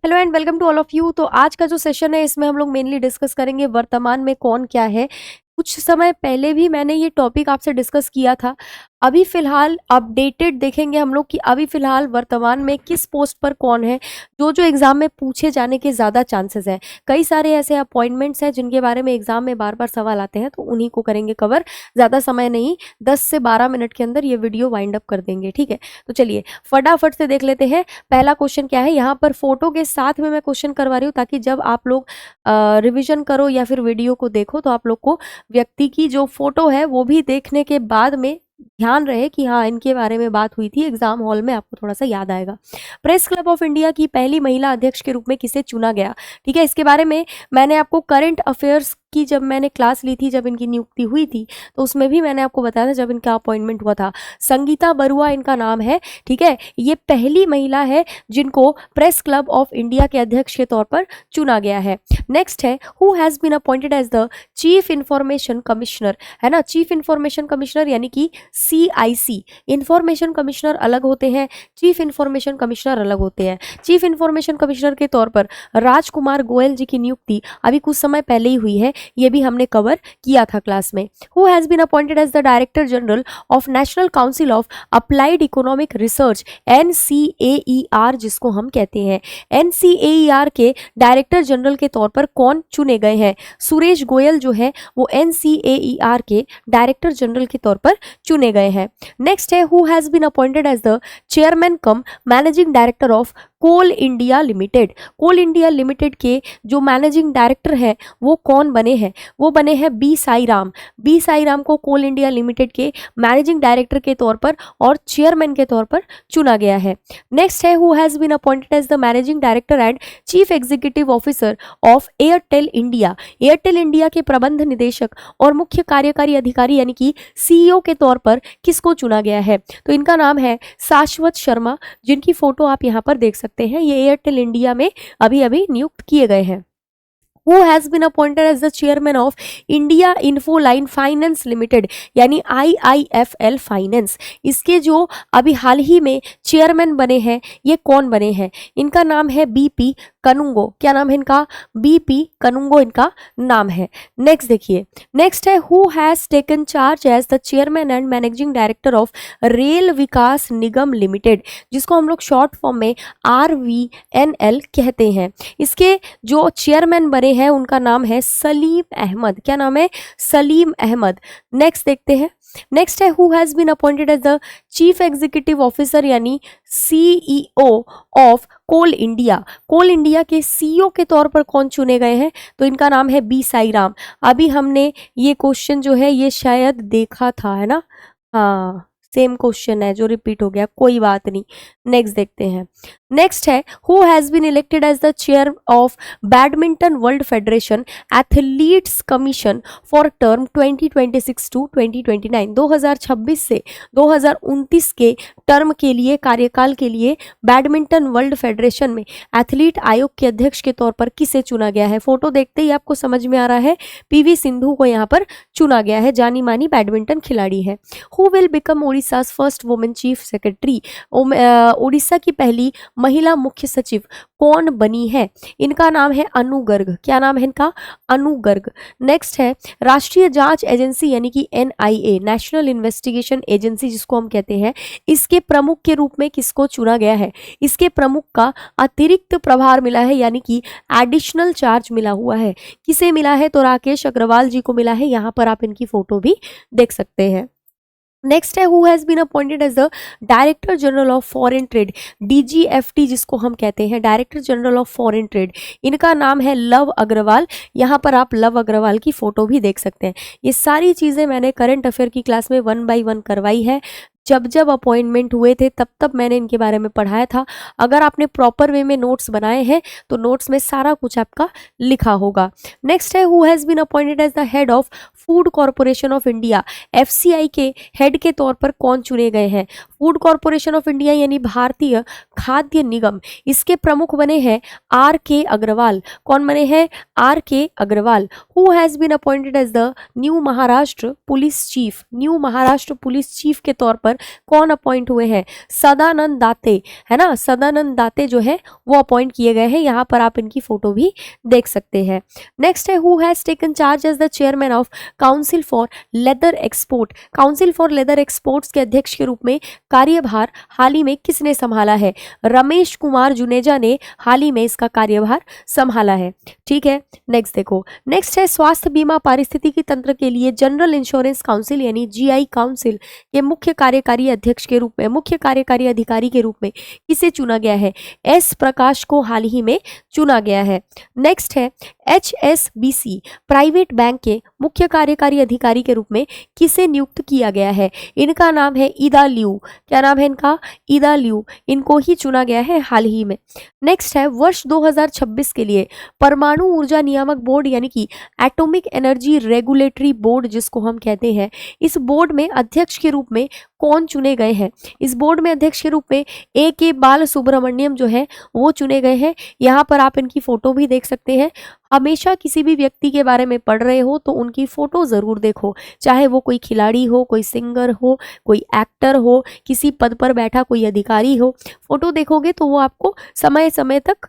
Hello and welcome to all of you. तो आज का जो सेशन है इसमें हम लोग मेनली डिस्कस करेंगे वर्तमान में कौन क्या है। कुछ समय पहले भी मैंने ये टॉपिक आपसे डिस्कस किया था। अभी फिलहाल अपडेटेड देखेंगे हम लोग कि अभी फिलहाल वर्तमान में किस पोस्ट पर कौन है, जो जो एग्जाम में पूछे जाने के ज़्यादा चांसेस हैं। कई सारे ऐसे अपॉइंटमेंट्स हैं जिनके बारे में एग्जाम में बार बार सवाल आते हैं, तो उन्हीं को करेंगे कवर। ज़्यादा समय नहीं, 10 से 12 मिनट के अंदर ये वीडियो वाइंड अप कर देंगे, ठीक है। तो चलिए फटाफट से देख लेते हैं पहला क्वेश्चन क्या है। यहाँ पर फोटो के साथ में मैं क्वेश्चन करवा रही हूँ ताकि जब आप लोग रिविजन करो या फिर वीडियो को देखो तो आप लोग को व्यक्ति की जो फोटो है वो भी देखने के बाद में ध्यान रहे कि हाँ इनके बारे में बात हुई थी एग्जाम हॉल में, आपको थोड़ा सा याद आएगा। प्रेस क्लब ऑफ इंडिया की पहली महिला अध्यक्ष के रूप में किसे चुना गया, ठीक है। इसके बारे में मैंने आपको करंट अफेयर्स की जब मैंने क्लास ली थी, जब इनकी नियुक्ति हुई थी, तो उसमें भी मैंने आपको बताया था जब इनका अपॉइंटमेंट हुआ था। संगीता बरुआ इनका नाम है, ठीक है। ये पहली महिला है जिनको प्रेस क्लब ऑफ इंडिया के अध्यक्ष के तौर पर चुना गया है। नेक्स्ट है who has been appointed as the chief information commissioner, है ना। चीफ इंफॉर्मेशन कमिश्नर यानी कि CIC। इंफॉर्मेशन कमिश्नर अलग होते हैं, चीफ इंफॉर्मेशन कमिश्नर अलग होते हैं। चीफ इंफॉर्मेशन कमिश्नर के तौर पर राजकुमार गोयल जी की नियुक्ति अभी कुछ समय पहले ही हुई है, ये भी हमने कवर किया था क्लास में। Who has been appointed as the director general of national council of applied economic research, NCAER जिसको हम कहते हैं। NCAER के डायरेक्टर जनरल के तौर पर कौन चुने गए हैं? सुरेश गोयल जो है वो NCAER के डायरेक्टर जनरल के तौर पर चुने गए हैं। नेक्स्ट है who has been appointed as the chairman cum managing director of coal India limited. Coal India limited के जो मैनेजिंग डायरेक्टर हैं वो कौन बने हैं? वो बने हैं B साईराम। B साईराम को कोल इंडिया लिमिटेड के मैनेजिंग डायरेक्टर के तौर पर और चेयरमैन के तौर पर चुना गया है। नेक्स्ट है who has been appointed as the managing director and chief executive officer of Airtel India. Airtel India के प्रबंध निदेशक और मुख्य कार्यकारी अधिकारी यानी कि CEO के तौर पर किसको चुना गया है? तो इनका नाम है शाश्वत शर्मा, जिनकी फोटो आप यहाँ पर देख सकते हैं। ये एयरटेल इंडिया में अभी अभी नियुक्त किए गए हैं। Who has been appointed as the chairman of India Infoline Finance Limited यानी IIFL Finance। इसके जो अभी हाल ही में चेयरमैन बने हैं ये कौन बने हैं? इनका नाम है BP कनुंगो। क्या नाम है इनका? BP कनुंगो इनका नाम है। नेक्स्ट देखिए, नेक्स्ट है who has taken charge as the chairman and managing director of rail Vikas Nigam limited, जिसको हम लोग शॉर्ट फॉर्म में RVNL कहते हैं। इसके जो चेयरमैन बने हैं उनका नाम है सलीम अहमद। क्या नाम है? सलीम अहमद। नेक्स्ट देखते हैं, नेक्स्ट है who has been appointed as the chief executive officer यानी CEO of coal India. Coal India के CEO के तौर पर कौन चुने गए हैं? तो इनका नाम है B साईराम। अभी हमने ये क्वेश्चन जो है ये शायद देखा था, है ना। हाँ सेम क्वेश्चन है जो रिपीट हो गया, कोई बात नहीं। नेक्स्ट देखते हैं, नेक्स्ट है who has been elected as the chair of badminton world federation athletes commission for term 2026 to 2029। 2026 से 2029 के टर्म के लिए, कार्यकाल के लिए बैडमिंटन वर्ल्ड फेडरेशन में एथलीट आयोग के अध्यक्ष के तौर पर किसे चुना गया है? फोटो देखते ही आपको समझ में आ रहा है, PV सिंधु को यहाँ पर चुना गया है, जानी मानी बैडमिंटन खिलाड़ी है। Who will become Orissa first women chief secretary, Orissa की पहली महिला मुख्य सचिव कौन बनी है? इनका नाम है अनु गर्ग। क्या नाम है इनका? अनु गर्ग। नेक्स्ट है राष्ट्रीय जांच एजेंसी यानी कि NIA नेशनल इन्वेस्टिगेशन एजेंसी जिसको हम कहते हैं, इसके प्रमुख के रूप में किसको चुना गया है? इसके प्रमुख का अतिरिक्त प्रभार मिला है यानी कि एडिशनल चार्ज मिला हुआ है। किसे मिला है? तो राकेश अग्रवाल जी को मिला है। यहाँ पर आप इनकी फोटो भी देख सकते हैं। नेक्स्ट है who has been appointed as the director general of foreign trade, DGFT जिसको हम कहते हैं, director general of foreign trade. इनका नाम है लव अग्रवाल। यहाँ पर आप लव अग्रवाल की फोटो भी देख सकते हैं। ये सारी चीज़ें मैंने करंट अफेयर की क्लास में 1 by 1 करवाई है। जब जब अपॉइंटमेंट हुए थे तब तब मैंने इनके बारे में पढ़ाया था। अगर आपने प्रॉपर वे में नोट्स बनाए हैं तो नोट्स में सारा कुछ आपका लिखा होगा। नेक्स्ट है who has been appointed as the head of food corporation of India FCI के हेड के तौर पर कौन चुने गए हैं? फूड कॉरपोरेशन ऑफ इंडिया यानी भारतीय खाद्य निगम, इसके प्रमुख बने हैं आर के अग्रवाल। कौन बने हैं? R K Agarwal. Who has been appointed as the new Maharashtra police chief? New Maharashtra police chief के तौर पर कौन अपॉइंट हुए हैं? सदानंद दाते, है ना, सदानंद दाते जो है वो अपॉइंट किए गए हैं। यहाँ पर आप इनकी फोटो भी देख सकते हैं। नेक्स्ट है who has taken charge as the chairman of council for leather export? Council for leather exports के अध्यक्ष के रूप में कार्यभार हाल ही में किसने संभाला है? रमेश कुमार जुनेजा ने हाल ही में इसका कार्यभार संभाला है। ठीक है, नेक्स्ट देखो। नेक्स्ट है स्वास्थ्य बीमा पारिस्थितिकी तंत्र के लिए जनरल इंश्योरेंस काउंसिल यानी जीआई काउंसिल के मुख्य कार्यकारी अध्यक्ष के रूप में, मुख्य कार्यकारी अधिकारी के रूप में किसे चुना गया है? एस प्रकाश को हाल ही में चुना गया है। नेक्स्ट है HSBC प्राइवेट बैंक के मुख्य कार्यकारी अधिकारी के रूप में किसे नियुक्त किया गया है? इनका नाम है ईदा लियू। क्या नाम है इनका? ईदा लियू। इनको ही चुना गया है हाल ही में। नेक्स्ट है वर्ष 2026 के लिए परमाणु ऊर्जा नियामक बोर्ड यानी कि एटॉमिक एनर्जी रेगुलेटरी बोर्ड जिसको हम कहते हैं, इस बोर्ड में अध्यक्ष के रूप में कौन चुने गए हैं? इस बोर्ड में अध्यक्ष के रूप में AK बाल सुब्रमण्यम जो है वो चुने गए हैं। यहाँ पर आप इनकी फोटो भी देख सकते हैं। हमेशा किसी भी व्यक्ति के बारे में पढ़ रहे हो तो उनकी फोटो जरूर देखो, चाहे वो कोई खिलाड़ी हो, कोई सिंगर हो, कोई एक्टर हो, किसी पद पर बैठा कोई अधिकारी हो, फोटो देखोगे तो वो आपको समय समय तक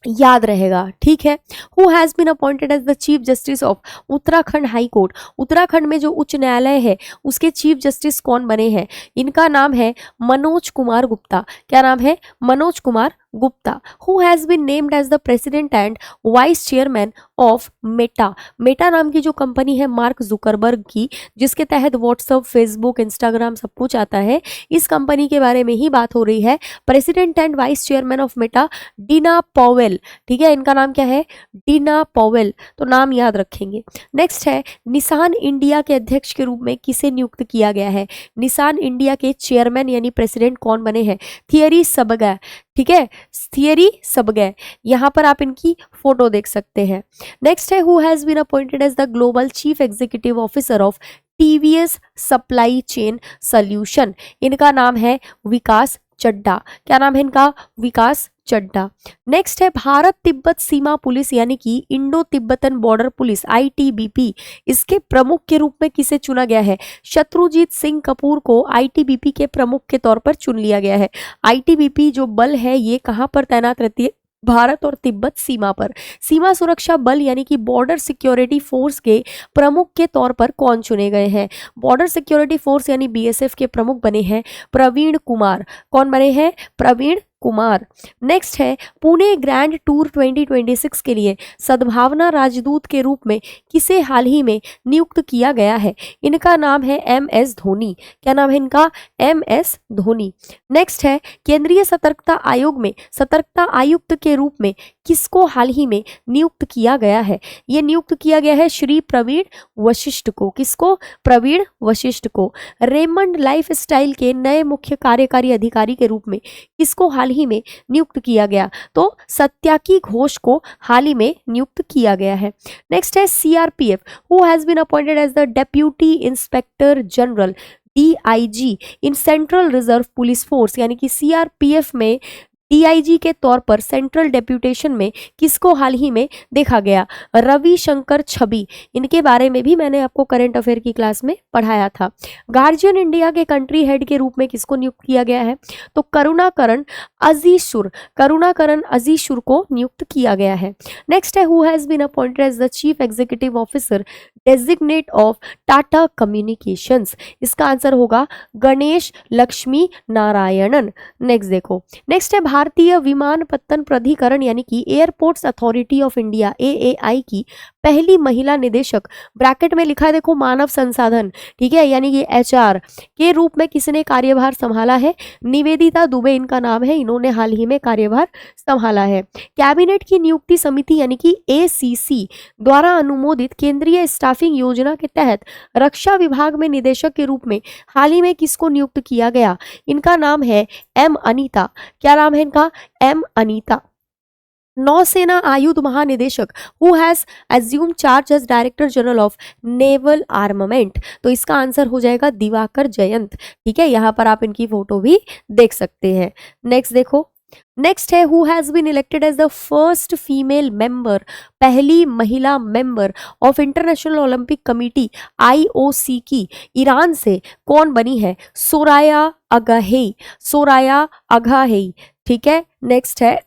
याद रहेगा। ठीक है। Who has been appointed as the chief justice of Uttarakhand high court? Uttarakhand में जो उच्च न्यायालय है उसके चीफ जस्टिस कौन बने हैं? इनका नाम है मनोज कुमार गुप्ता। क्या नाम है? Manoj Kumar Gupta. Who has been named as the president and vice chairman of Meta? Meta नाम की जो कंपनी है मार्क जुकरबर्ग की, जिसके तहत व्हाट्सएप, फेसबुक, इंस्टाग्राम सब कुछ आता है, इस कंपनी के बारे में ही बात हो रही है। President and vice chairman of Meta Dina Powell. ठीक है, इनका नाम क्या है? Dina Powell. तो नाम याद रखेंगे। नेक्स्ट है निसान इंडिया के अध्यक्ष के रूप में किसे नियुक्त किया गया है? निसान इंडिया के चेयरमैन यानी प्रेसिडेंट कौन बने हैं? थियरी सबगै। ठीक है, थियरी सबगै। यहाँ पर आप इनकी फोटो देख सकते हैं। नेक्स्ट है who has been appointed as the global chief executive officer of TVS supply chain solution? इनका नाम है विकास चड्ढा। क्या नाम है इनका? विकास चड्ढा। नेक्स्ट है भारत तिब्बत सीमा पुलिस यानी कि Indo Tibetan border police ITBP, इसके प्रमुख के रूप में किसे चुना गया है? शत्रुजीत सिंह कपूर को ITBP के प्रमुख के तौर पर चुन लिया गया है। ITBP जो बल है ये कहाँ पर तैनात रहती है? भारत और तिब्बत सीमा पर। सीमा सुरक्षा बल यानी कि बॉर्डर सिक्योरिटी फोर्स के प्रमुख के तौर पर कौन चुने गए हैं? बॉर्डर सिक्योरिटी फोर्स यानी BSF के प्रमुख बने हैं प्रवीण कुमार। कौन बने हैं? प्रवीण कुमार। नेक्स्ट है पुणे ग्रैंड टूर 2026 के लिए सद्भावना राजदूत के रूप में किसे हाल ही में नियुक्त किया गया है? इनका नाम है MS धोनी। क्या नाम है इनका? MS धोनी। नेक्स्ट है केंद्रीय सतर्कता आयोग में सतर्कता आयुक्त के रूप में किसको हाल ही में नियुक्त किया गया है? ये नियुक्त किया गया है श्री प्रवीण वशिष्ठ को। किसको? प्रवीण वशिष्ठ को। रेमंड लाइफस्टाइल के नए मुख्य कार्यकारी अधिकारी के रूप में किसको हाल ही में नियुक्त किया गया? तो सत्याकी घोष को हाल ही में नियुक्त किया गया है। नेक्स्ट है CRPF who has been appointed as the deputy inspector general DIG in central reserve police force यानी कि CRPF में DIG के तौर पर सेंट्रल डेप्यूटेशन में किसको हाल ही में देखा गया? रविशंकर छवि। इनके बारे में भी मैंने आपको करंट अफेयर की क्लास में पढ़ाया था। गार्जियन इंडिया के कंट्री हेड के रूप में किसको नियुक्त किया गया है? तो करुणाकरण अजीशुर को नियुक्त किया गया है। नेक्स्ट है who has been appointed as the chief executive officer designate of Tata communications? इसका आंसर होगा गणेश लक्ष्मी नारायणन। नेक्स्ट देखो। नेक्स्ट है भारतीय विमानपत्तन प्राधिकरण यानी कि airports authority of India AAI की पहली महिला निदेशक, ब्रैकेट में लिखा है देखो मानव संसाधन, ठीक है, यानी कि HR के रूप में किसने कार्यभार संभाला है? निवेदिता दुबे इनका नाम है। इन्होंने हाल ही में कार्यभार संभाला है। कैबिनेट की नियुक्ति समिति यानी कि ACC द्वारा अनुमोदित केंद्रीय स्टाफिंग योजना के तहत रक्षा विभाग में निदेशक के रूप में हाल ही में किसको नियुक्त किया गया? इनका नाम है M अनीता। क्या नाम है इनका? M अनीता। नौसेना आयुध महानिदेशक who has assume charge as director general of naval armament. तो इसका आंसर हो जाएगा दिवाकर जयंत। ठीक है, यहाँ पर आप इनकी फोटो भी देख सकते हैं। नेक्स्ट देखो, नेक्स्ट है who has been elected as the first female member, पहली महिला member of international Olympic committee IOC की ईरान से कौन बनी है? सोराया अगाहेई, सोराया अगाहेई। ठीक है, नेक्स्ट है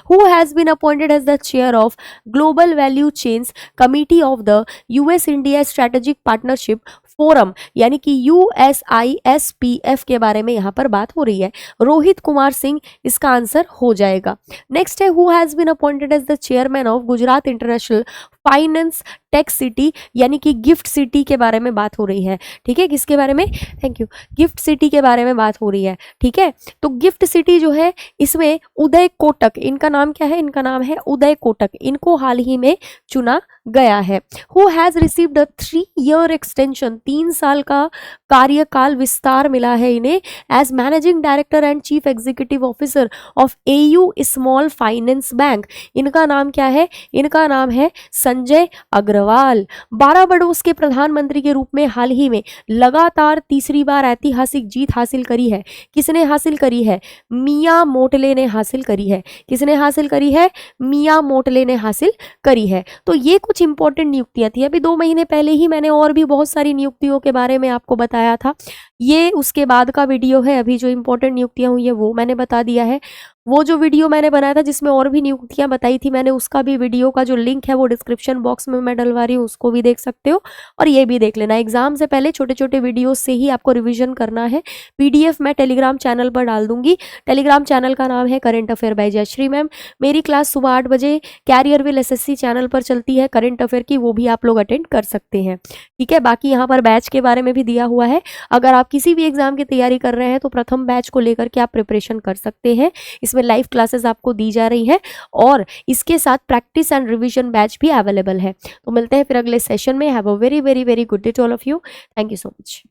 who has been appointed as the chair of global value chains committee of the US India strategic partnership forum, यानी कि USISPF के बारे में यहाँ पर बात हो रही है। रोहित कुमार सिंह इसका आंसर हो जाएगा। नेक्स्ट है who has been appointed as the chairman of Gujarat international finance tech city, यानी कि गिफ्ट सिटी के बारे में बात हो रही है। ठीक है, किसके बारे में? थैंक यू, गिफ्ट सिटी के बारे में बात हो रही है। ठीक है, तो गिफ्ट सिटी जो है इसमें उदय कोटक, इनका नाम क्या है? इनका नाम है उदय कोटक, इनको हाल ही में चुना गया है। Who has received a 3-year extension, 3 साल का कार्यकाल विस्तार मिला है इन्हें as managing director and chief executive officer of AU small finance bank. इनका नाम क्या है? इनका नाम है संजय अग्रवाल। बारबाडोस के प्रधानमंत्री के रूप में हाल ही में लगातार तीसरी बार ऐतिहासिक जीत हासिल करी है। किसने हासिल करी है? मिया मोटले ने हासिल करी है। किसने हासिल करी है? मिया मोटले ने हासिल करी है। तो ये कुछ इंपॉर्टेंट नियुक्तियां थी। अभी 2 महीने पहले ही मैंने और भी बहुत सारी नियुक्तियों के बारे में आपको बताया था, ये उसके बाद का वीडियो है। अभी जो इंपॉर्टेंट नियुक्तियां हुई है वो मैंने बता दिया है। वो जो वीडियो मैंने बनाया था जिसमें और भी नियुक्तियां बताई थी मैंने, उसका भी वीडियो का जो लिंक है वो डिस्क्रिप्शन बॉक्स में मैं डलवा रही हूँ, उसको भी देख सकते हो और ये भी देख लेना। एग्जाम से पहले छोटे छोटे वीडियो से ही आपको रिविजन करना है। PDF मैं टेलीग्राम चैनल पर डाल दूंगी। टेलीग्राम चैनल का नाम है current affair by Jayashree ma'am. मेरी क्लास सुबह 8 बजे कैरियर विल SSC चैनल पर चलती है करंट अफेयर की, वो भी आप लोग अटेंड कर सकते हैं। ठीक है, बाकी यहाँ पर बैच के बारे में भी दिया हुआ है। अगर आप किसी भी एग्जाम की तैयारी कर रहे हैं तो प्रथम बैच को लेकर के आप प्रिपरेशन कर सकते हैं। इसमें लाइव क्लासेस आपको दी जा रही है और इसके साथ प्रैक्टिस एंड रिवीजन बैच भी अवेलेबल है। तो मिलते हैं फिर अगले सेशन में। Have a very very very good day to all of you. Thank you so much.